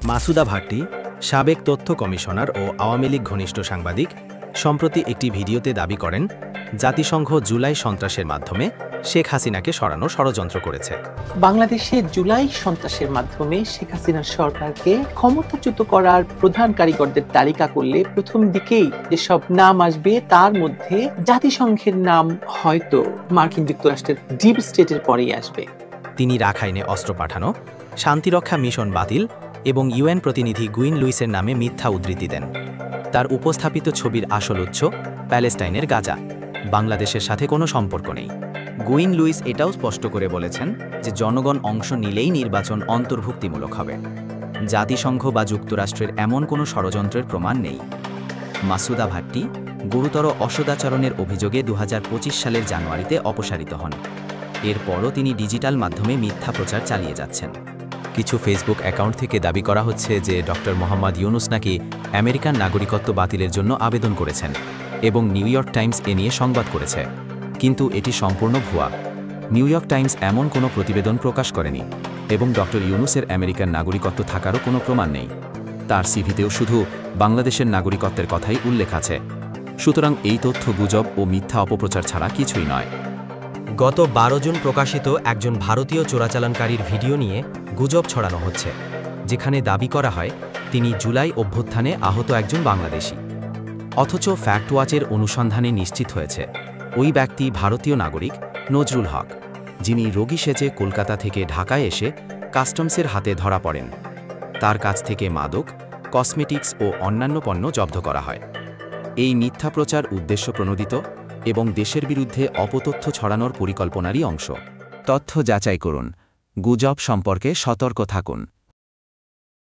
মাসুদা ভাট্টি, সাবেক তথ্য কমিশনার ও আওয়ামী লীগ ঘনিষ্ঠ সাংবাদিক, সম্প্রতি একটি ভিডিওতে দাবি করেন জাতিসংঘ জুলাই সন্ত্রাসের মাধ্যমে শেখ হাসিনাকে সরানোর ষড়যন্ত্র করেছে। বাংলাদেশে জুলাই সন্ত্রাসের মাধ্যমে শেখ হাসিনার সরকারকে ক্ষমতাচ্যুত করার প্রধান কারিগরদের তালিকা করলে প্রথম দিকেই যেসব নাম আসবে তার মধ্যে জাতিসংঘের নাম হয়তো মার্কিন যুক্তরাষ্ট্রের ডিপ স্টেটের পরেই আসবে। তিনি রাখাইনে অস্ত্র পাঠানো, শান্তিরক্ষা মিশন বাতিল এবং ইউএন প্রতিনিধি গুইন লুইসের নামে মিথ্যা উদ্ধৃতি দেন। তার উপস্থাপিত ছবির আসল উৎস প্যালেস্টাইনের গাজা, বাংলাদেশের সাথে কোনো সম্পর্ক নেই। গুইন লুইস এটাও স্পষ্ট করে বলেছেন যে জনগণ অংশ নিলেই নির্বাচন অন্তর্ভুক্তিমূলক হবে। জাতিসংঘ বা যুক্তরাষ্ট্রের এমন কোনো ষড়যন্ত্রের প্রমাণ নেই। মাসুদা ভাট্টি গুরুতর অসদাচরণের অভিযোগে 2025 সালের জানুয়ারিতে অপসারিত হন। এরপরও তিনি ডিজিটাল মাধ্যমে মিথ্যা প্রচার চালিয়ে যাচ্ছেন। কিছু ফেসবুক অ্যাকাউন্ট থেকে দাবি করা হচ্ছে যে ডক্টর মোহাম্মদ ইউনুস নাকি আমেরিকান নাগরিকত্ব বাতিলের জন্য আবেদন করেছেন এবং নিউ ইয়র্ক টাইমস এ নিয়ে সংবাদ করেছে, কিন্তু এটি সম্পূর্ণ ভুয়া। নিউ ইয়র্ক টাইমস এমন কোনো প্রতিবেদন প্রকাশ করেনি এবং ডক্টর ইউনুসের আমেরিকান নাগরিকত্ব থাকারও কোনো প্রমাণ নেই। তার সিভিতেও শুধু বাংলাদেশের নাগরিকত্বের কথাই উল্লেখ আছে। সুতরাং এই তথ্য গুজব ও মিথ্যা অপপ্রচার ছাড়া কিছুই নয়। গত 12 জুন প্রকাশিত একজন ভারতীয় চোরাচালানকারীর ভিডিও নিয়ে গুজব ছড়ানো হচ্ছে, যেখানে দাবি করা হয় তিনি জুলাই অভ্যুত্থানে আহত একজন বাংলাদেশি। অথচ ফ্যাক্ট ওয়াচের অনুসন্ধানে নিশ্চিত হয়েছে ওই ব্যক্তি ভারতীয় নাগরিক নজরুল হক, যিনি রোগী সেজে কলকাতা থেকে ঢাকায় এসে কাস্টমসের হাতে ধরা পড়েন। তার কাছ থেকে মাদক, কসমেটিক্স ও অন্যান্য পণ্য জব্দ করা হয়। এই মিথ্যা প্রচার উদ্দেশ্যপ্রণোদিত এবং দেশের বিরুদ্ধে অপতথ্য ছড়ানোর পরিকল্পনারই অংশ। তথ্য যাচাই করুন, গুজব সম্পর্কে সতর্ক থাকুন।